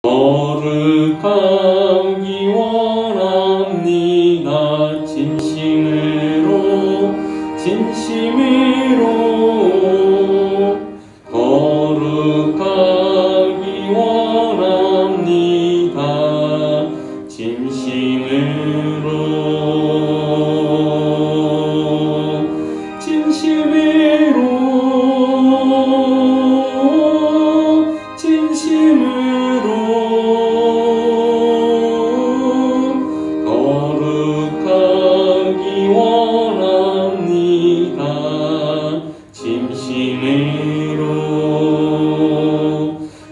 거룩하기 원합니다. 진심으로 거룩하기 원합니다.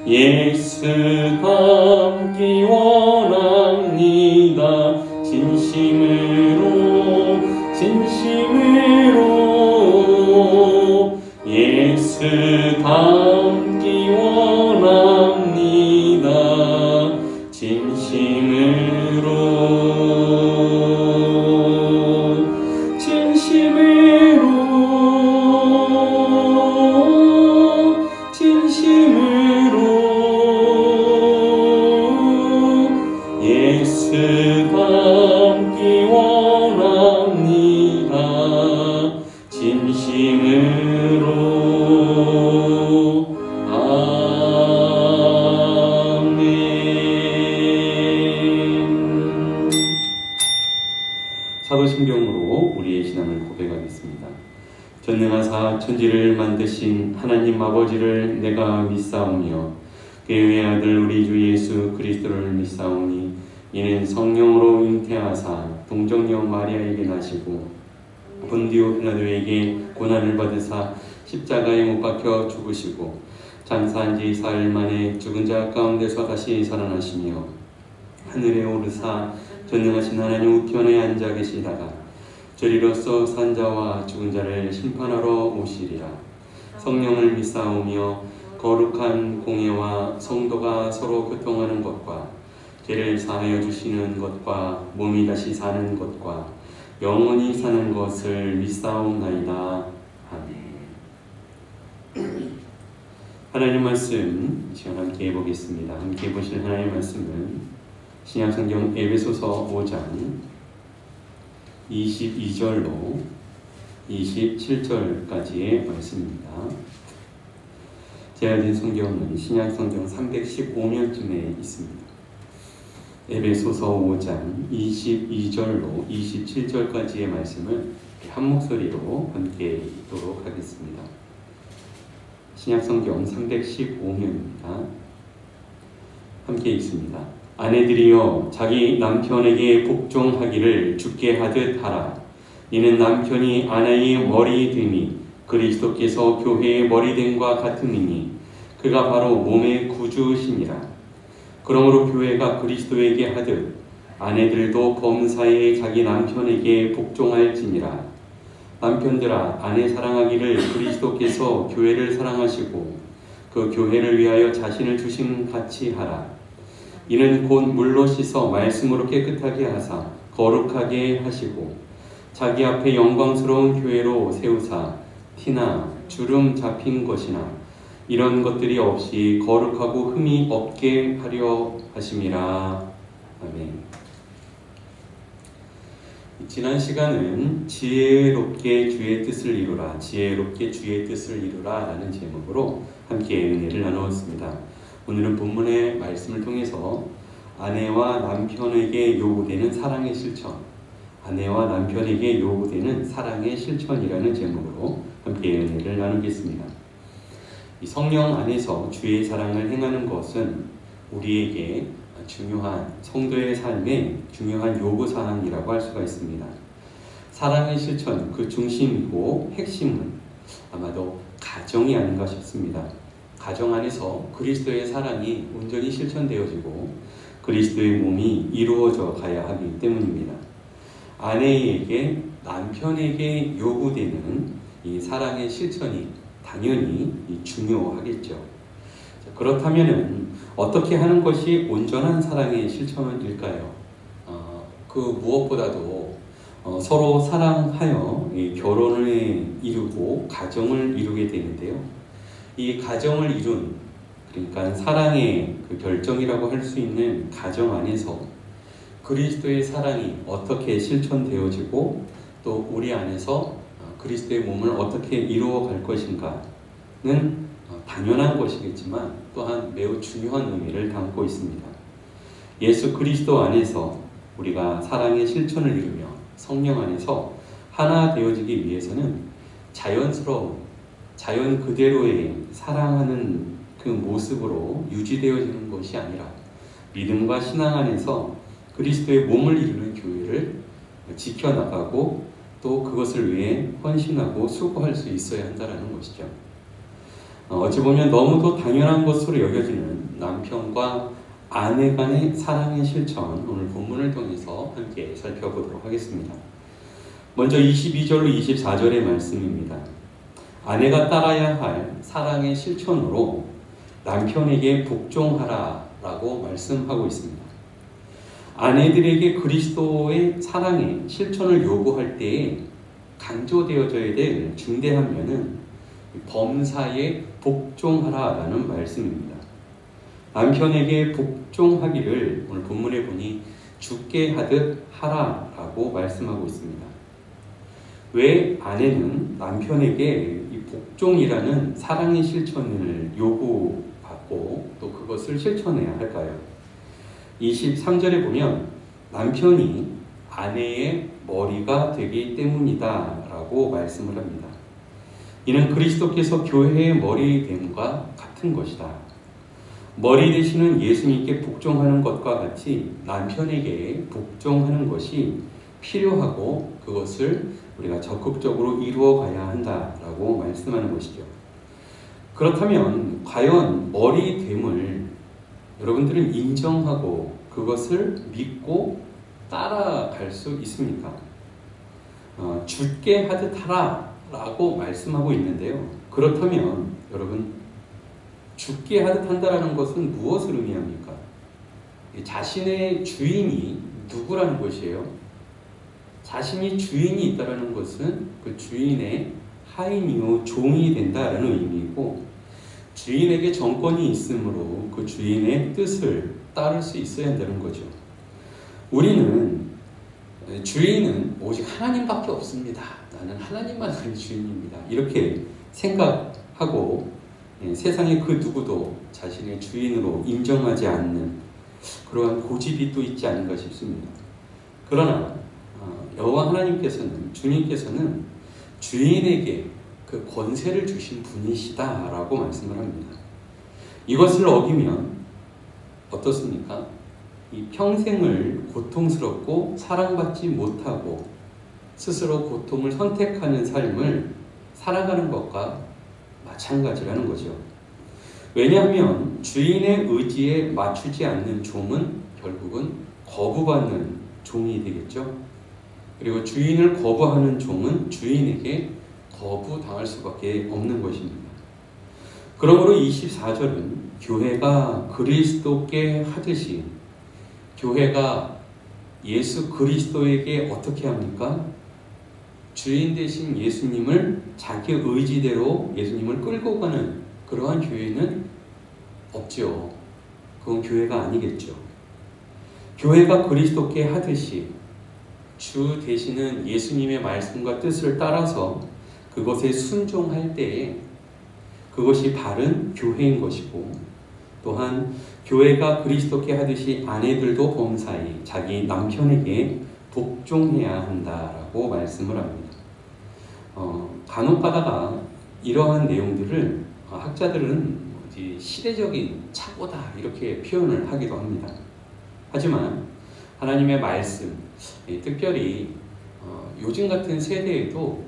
예수 닮기 원합니다. 진심으로 예수 닮기 원합니다. 진심으로 예수 닮기 원합니다. 진심으로. 아멘. 사도신경으로 우리의 신앙을 고백하겠습니다. 전능하사 천지를 만드신 하나님 아버지를 내가 믿사오며 그의 외아들 우리 주 예수 그리스도를 믿사오니 이는 성령으로 잉태하사 동정녀 마리아에게 나시고 본디오 빌라도에게 고난을 받으사 십자가에 못 박혀 죽으시고 장사한 지 사흘 만에 죽은 자 가운데서 다시 살아나시며 하늘에 오르사 전능하신 하나님 우편에 앉아 계시다가 저리로서 산 자와 죽은 자를 심판하러 오시리라. 성령을 믿사오며 거룩한 공예와 성도가 서로 교통하는 것과 죄를 사하여 주시는 것과 몸이 다시 사는 것과 영원히 사는 것을 믿사옵나이다. 아멘. 하나님 말씀 시간 함께 해보겠습니다. 함께 보실 하나님 말씀은 신약성경 에베소서 5장 22절로 27절까지의 말씀입니다. 제가 든 성경은 신약성경 315면쯤에 있습니다. 에베소서 5장 22절로 27절까지의 말씀을 한 목소리로 함께 읽도록 하겠습니다. 신약성경 315면입니다. 함께 읽습니다. 아내들이여 자기 남편에게 복종하기를 주께 하듯 하라. 이는 남편이 아내의 머리 됨이 그리스도께서 교회의 머리됨과 같음이니 그가 바로 몸의 구주시니라. 그러므로 교회가 그리스도에게 하듯 아내들도 범사에 자기 남편에게 복종할지니라. 남편들아 아내 사랑하기를 그리스도께서 교회를 사랑하시고 그 교회를 위하여 자신을 주심 같이 하라. 이는 곧 물로 씻어 말씀으로 깨끗하게 하사 거룩하게 하시고 자기 앞에 영광스러운 교회로 세우사 티나 주름 잡힌 것이나 이런 것들이 없이 거룩하고 흠이 없게 하려 하심이라. 아멘. 지난 시간은 지혜롭게 주의 뜻을 이루라, 지혜롭게 주의 뜻을 이루라 라는 제목으로 함께 은혜를 나누었습니다. 오늘은 본문의 말씀을 통해서 아내와 남편에게 요구되는 사랑의 실천, 아내와 남편에게 요구되는 사랑의 실천이라는 제목으로 함께 은혜를 나누겠습니다. 이 성령 안에서 주의 사랑을 행하는 것은 우리에게 중요한 성도의 삶의 중요한 요구사항이라고 할 수가 있습니다. 사랑의 실천, 그 중심이고 핵심은 아마도 가정이 아닌가 싶습니다. 가정 안에서 그리스도의 사랑이 온전히 실천되어지고 그리스도의 몸이 이루어져 가야 하기 때문입니다. 아내에게 남편에게 요구되는 이 사랑의 실천이 당연히 중요하겠죠. 그렇다면 어떻게 하는 것이 온전한 사랑의 실천일까요? 그 무엇보다도 서로 사랑하여 결혼을 이루고 가정을 이루게 되는데요. 이 가정을 이룬, 그러니까 사랑의 그 결정이라고 할 수 있는 가정 안에서 그리스도의 사랑이 어떻게 실천되어지고 또 우리 안에서 그리스도의 몸을 어떻게 이루어 갈 것인가는 당연한 것이겠지만 또한 매우 중요한 의미를 담고 있습니다. 예수 그리스도 안에서 우리가 사랑의 실천을 이루며 성령 안에서 하나 되어지기 위해서는 자연스러운 자연 그대로의 사랑하는 그 모습으로 유지되어지는 것이 아니라 믿음과 신앙 안에서 그리스도의 몸을 이루는 교회를 지켜나가고 또 그것을 위해 헌신하고 수고할 수 있어야 한다는 것이죠. 어찌 보면 너무도 당연한 것으로 여겨지는 남편과 아내 간의 사랑의 실천, 오늘 본문을 통해서 함께 살펴보도록 하겠습니다. 먼저 22절로 24절의 말씀입니다. 아내가 따라야 할 사랑의 실천으로 남편에게 복종하라 라고 말씀하고 있습니다. 아내들에게 그리스도의 사랑의 실천을 요구할 때에 강조되어져야 될 중대한 면은 범사에 복종하라 라는 말씀입니다. 남편에게 복종하기를 오늘 본문에 보니 죽게 하듯 하라 라고 말씀하고 있습니다. 왜 아내는 남편에게 이 복종이라는 사랑의 실천을 요구받고 또 그것을 실천해야 할까요? 23절에 보면 남편이 아내의 머리가 되기 때문이다 라고 말씀을 합니다. 이는 그리스도께서 교회의 머리됨과 같은 것이다. 머리 되시는 예수님께 복종하는 것과 같이 남편에게 복종하는 것이 필요하고 그것을 우리가 적극적으로 이루어 가야 한다라고 말씀하는 것이죠. 그렇다면 과연 머리됨을 여러분들은 인정하고 그것을 믿고 따라갈 수 있습니까? 죽게 하듯 하라 라고 말씀하고 있는데요. 그렇다면 여러분 죽게 하듯 한다라는 것은 무엇을 의미합니까? 자신의 주인이 누구라는 것이에요? 자신이 주인이 있다라는 것은 그 주인의 하인이요 종이 된다라는 의미이고 주인에게 정권이 있으므로 그 주인의 뜻을 따를 수 있어야 한다는 거죠. 우리는 주인은 오직 하나님밖에 없습니다. 나는 하나님만 그 주인입니다. 이렇게 생각하고 세상의 그 누구도 자신의 주인으로 인정하지 않는 그러한 고집이 또 있지 않은가 싶습니다. 그러나 여호와 하나님께서는 주님께서는 주인에게 그 권세를 주신 분이시다라고 말씀을 합니다. 이것을 어기면 어떻습니까? 이 평생을 고통스럽고 사랑받지 못하고 스스로 고통을 선택하는 삶을 살아가는 것과 마찬가지라는 거죠. 왜냐하면 주인의 의지에 맞추지 않는 종은 결국은 거부받는 종이 되겠죠. 그리고 주인을 거부하는 종은 주인에게 거부당할 수밖에 없는 것입니다. 그러므로 24절은 교회가 그리스도께 하듯이 교회가 예수 그리스도에게 어떻게 합니까? 주인 되신 예수님을 자기 의지대로 예수님을 끌고 가는 그러한 교회는 없죠. 그건 교회가 아니겠죠. 교회가 그리스도께 하듯이 주 되시는 예수님의 말씀과 뜻을 따라서 그것에 순종할 때에 그것이 바른 교회인 것이고 또한 교회가 그리스도께 하듯이 아내들도 범사에 자기 남편에게 복종해야 한다라고 말씀을 합니다. 간혹 가다가 이러한 내용들을 학자들은 시대적인 착오다 이렇게 표현을 하기도 합니다. 하지만 하나님의 말씀, 특별히 요즘 같은 세대에도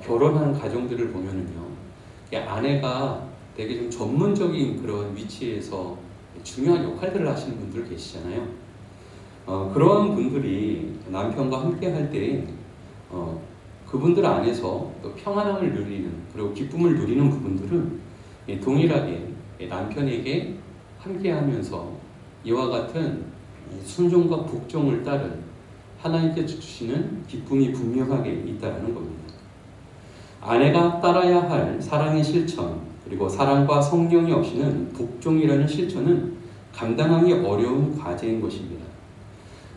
결혼한 가정들을 보면은요, 아내가 되게 좀 전문적인 그런 위치에서 중요한 역할들을 하시는 분들 계시잖아요. 그러한 분들이 남편과 함께 할 때 그분들 안에서 또 평안함을 누리는 그리고 기쁨을 누리는 부분들은 동일하게 남편에게 함께하면서 이와 같은 순종과 복종을 따른 하나님께서 주시는 기쁨이 분명하게 있다는 겁니다. 아내가 따라야 할 사랑의 실천, 그리고 사랑과 성령이 없이는 복종이라는 실천은 감당하기 어려운 과제인 것입니다.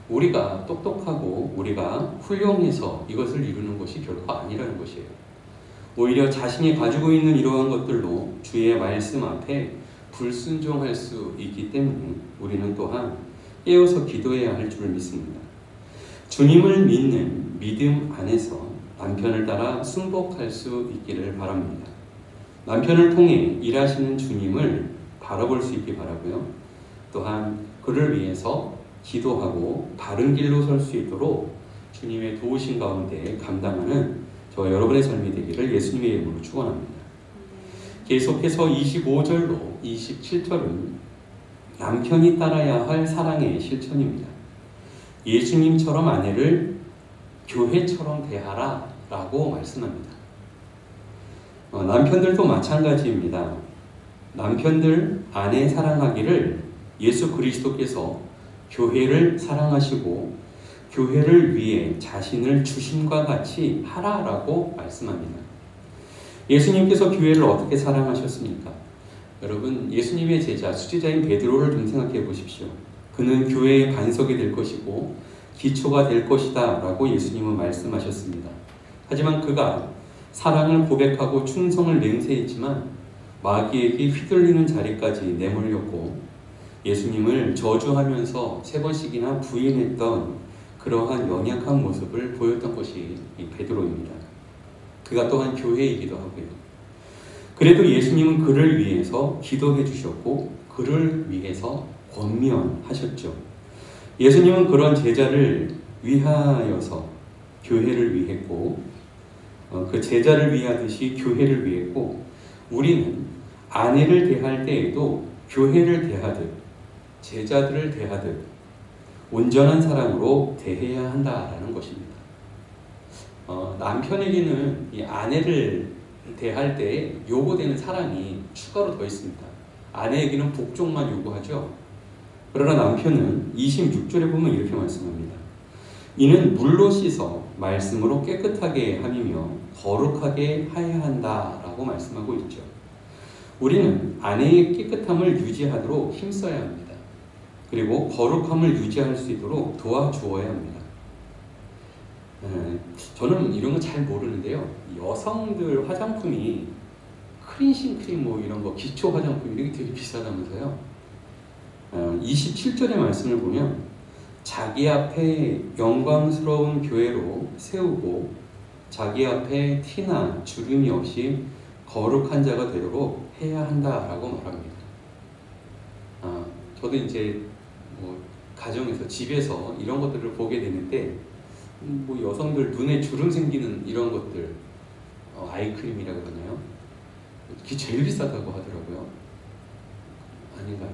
우리가 똑똑하고 우리가 훌륭해서 이것을 이루는 것이 결코 아니라는 것이에요. 오히려 자신이 가지고 있는 이러한 것들로 주의 말씀 앞에 불순종할 수 있기 때문에 우리는 또한 깨어서 기도해야 할 줄 믿습니다. 주님을 믿는 믿음 안에서 남편을 따라 순복할 수 있기를 바랍니다. 남편을 통해 일하시는 주님을 바라볼 수 있기 바라고요. 또한 그를 위해서 기도하고 바른 길로 설 수 있도록 주님의 도우신 가운데 감당하는 저와 여러분의 삶이 되기를 예수님의 이름으로 축원합니다. 계속해서 25절로 27절은 남편이 따라야 할 사랑의 실천입니다. 예수님처럼 아내를 교회처럼 대하라 라고 말씀합니다. 남편들도 마찬가지입니다. 남편들 아내 사랑하기를 예수 그리스도께서 교회를 사랑하시고 교회를 위해 자신을 주심과 같이 하라라고 말씀합니다. 예수님께서 교회를 어떻게 사랑하셨습니까? 여러분, 예수님의 제자, 수제자인 베드로를 좀 생각해 보십시오. 그는 교회의 반석이 될 것이고 기초가 될 것이다 라고 예수님은 말씀하셨습니다. 하지만 그가 사랑을 고백하고 충성을 맹세했지만 마귀에게 휘둘리는 자리까지 내몰렸고 예수님을 저주하면서 3번씩이나 부인했던 그러한 연약한 모습을 보였던 것이 이 베드로입니다. 그가 또한 교회이기도 하고요. 그래도 예수님은 그를 위해서 기도해 주셨고 그를 위해서 권면하셨죠. 예수님은 그런 제자를 위하여서 교회를 위했고 그 제자를 위하듯이 교회를 위했고 우리는 아내를 대할 때에도 교회를 대하듯 제자들을 대하듯 온전한 사랑으로 대해야 한다라는 것입니다. 남편에게는 이 아내를 대할 때 요구되는 사랑이 추가로 더 있습니다. 아내에게는 복종만 요구하죠. 그러나 남편은 26절에 보면 이렇게 말씀합니다. 이는 물로 씻어 말씀으로 깨끗하게 하며 거룩하게 하여야 한다라고 말씀하고 있죠. 우리는 아내의 깨끗함을 유지하도록 힘써야 합니다. 그리고 거룩함을 유지할 수 있도록 도와주어야 합니다. 저는 이런 거 잘 모르는데요. 여성들 화장품이 클렌징 크림 뭐 이런 거 기초 화장품 이게 되게 비싸다면서요. 27절의 말씀을 보면 자기 앞에 영광스러운 교회로 세우고 자기 앞에 티나 주름이 없이 거룩한 자가 되도록 해야 한다라고 말합니다. 저도 이제 뭐 가정에서 집에서 이런 것들을 보게 되는데 뭐 여성들 눈에 주름 생기는 이런 것들 아이크림이라고 그러나요? 그게 제일 비싸다고 하더라고요. 아닌가요?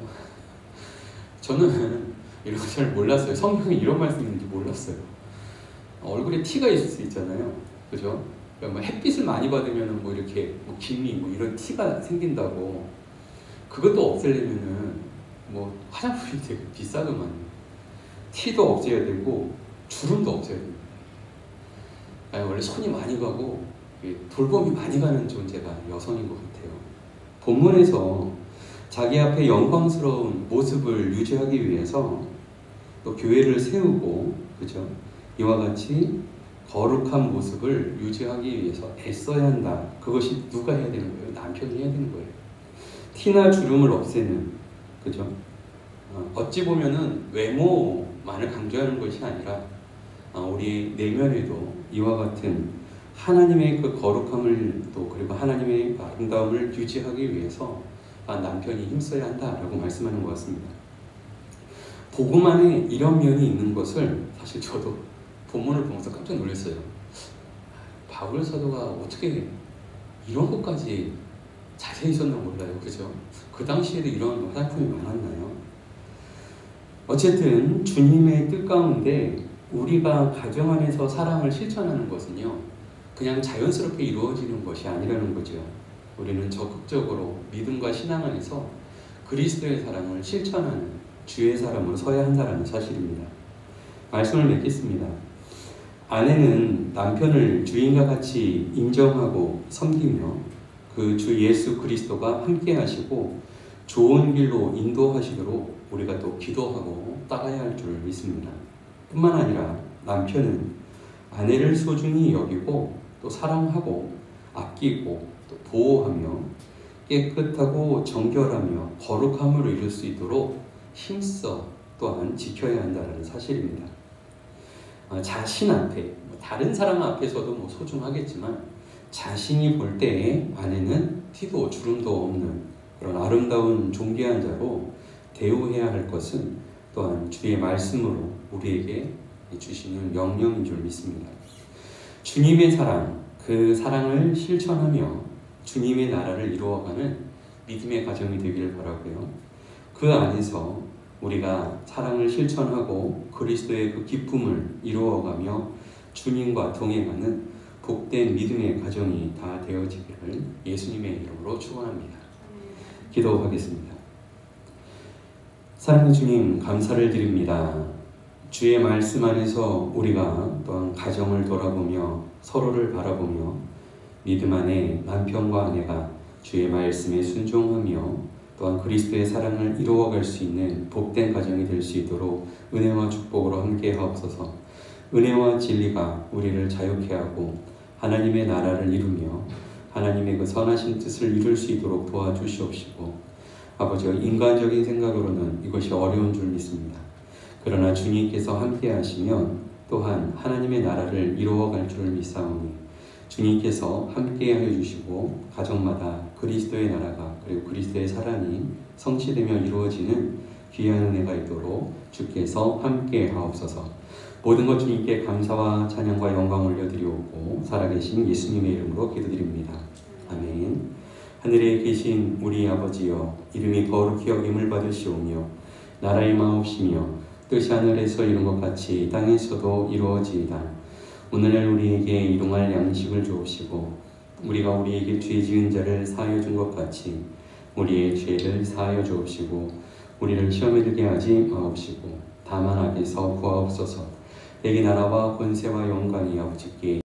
저는 이런 거 잘 몰랐어요. 성경에 이런 말씀이 있는지 몰랐어요. 얼굴에 티가 있을 수 있잖아요. 그죠? 그러니까 뭐 햇빛을 많이 받으면 뭐 이렇게 뭐 기미 뭐 이런 티가 생긴다고. 그것도 없애려면은 뭐 화장품이 되게 비싸더만. 티도 없애야 되고 주름도 없애야 됩니다. 원래 손이 많이 가고 돌봄이 많이 가는 존재가 여성인 것 같아요. 본문에서 자기 앞에 영광스러운 모습을 유지하기 위해서 또 교회를 세우고, 그죠? 이와 같이 거룩한 모습을 유지하기 위해서 애써야 한다. 그것이 누가 해야 되는 거예요? 남편이 해야 되는 거예요. 티나 주름을 없애는, 그죠? 어찌 보면은 외모만을 강조하는 것이 아니라 우리 내면에도 이와 같은 하나님의 그 거룩함을 또 그리고 하나님의 아름다움을 유지하기 위해서 남편이 힘써야 한다라고 말씀하는 것 같습니다. 복음 안에 이런 면이 있는 것을 사실 저도 본문을 보면서 깜짝 놀랐어요. 바울 사도가 어떻게 이런 것까지 자세히 썼나 몰라요. 그죠? 그 당시에도 이런 화장품이 많았나요? 어쨌든 주님의 뜻 가운데 우리가 가정 안에서 사랑을 실천하는 것은요, 그냥 자연스럽게 이루어지는 것이 아니라는 거죠. 우리는 적극적으로 믿음과 신앙 안에서 그리스도의 사랑을 실천하는 주의 사람으로 서야 한다는 사실입니다. 말씀을 맺겠습니다. 아내는 남편을 주인과 같이 인정하고 섬기며 그 주 예수 그리스도가 함께 하시고 좋은 길로 인도하시도록 우리가 또 기도하고 따라야 할 줄 믿습니다. 뿐만 아니라 남편은 아내를 소중히 여기고 또 사랑하고 아끼고 또 보호하며 깨끗하고 정결하며 거룩함으로 이룰 수 있도록 힘써 또한 지켜야 한다는 사실입니다. 자신 앞에, 다른 사람 앞에서도 소중하겠지만 자신이 볼 때에 아내는 티도 주름도 없는 그런 아름다운 존귀한 자로 대우해야 할 것은 또한 주의 말씀으로 우리에게 주시는 명령인 줄 믿습니다. 주님의 사랑, 그 사랑을 실천하며 주님의 나라를 이루어가는 믿음의 가정이 되기를 바라고요. 그 안에서 우리가 사랑을 실천하고 그리스도의 그 기쁨을 이루어가며 주님과 동행하는 복된 믿음의 가정이 다 되어지기를 예수님의 이름으로 축원합니다. 기도하겠습니다. 사랑하는 주님, 감사를 드립니다. 주의 말씀 안에서 우리가 또한 가정을 돌아보며 서로를 바라보며 믿음 안에 남편과 아내가 주의 말씀에 순종하며 또한 그리스도의 사랑을 이루어갈 수 있는 복된 가정이 될 수 있도록 은혜와 축복으로 함께 하옵소서. 은혜와 진리가 우리를 자유케 하고 하나님의 나라를 이루며 하나님의 그 선하신 뜻을 이룰 수 있도록 도와주시옵시고, 아버지와 인간적인 생각으로는 이것이 어려운 줄 믿습니다. 그러나 주님께서 함께 하시면 또한 하나님의 나라를 이루어갈 줄 믿사오니 주님께서 함께 하여 주시고 가정마다 그리스도의 나라가 그리고 그리스도의 사랑이 성취되며 이루어지는 귀한 은혜가 있도록 주께서 함께 하옵소서. 모든 것 주님께 감사와 찬양과 영광 올려드리오고 살아계신 예수님의 이름으로 기도드립니다. 아멘. 하늘에 계신 우리 아버지여, 이름이 거룩히 여김을 받으시오며 나라의 마옵시며 뜻이 하늘에서 이룬 것 같이 땅에서도 이루어지이다. 오늘날 우리에게 일용할 양식을 주옵시고 우리가 우리에게 죄 지은 자를 사하여 준 것 같이 우리의 죄를 사하여 주옵시고 우리를 시험에 들게 하지 마옵시고 다만 악에서 구하옵소서. 내게 나라와 권세와 영광이 아버지께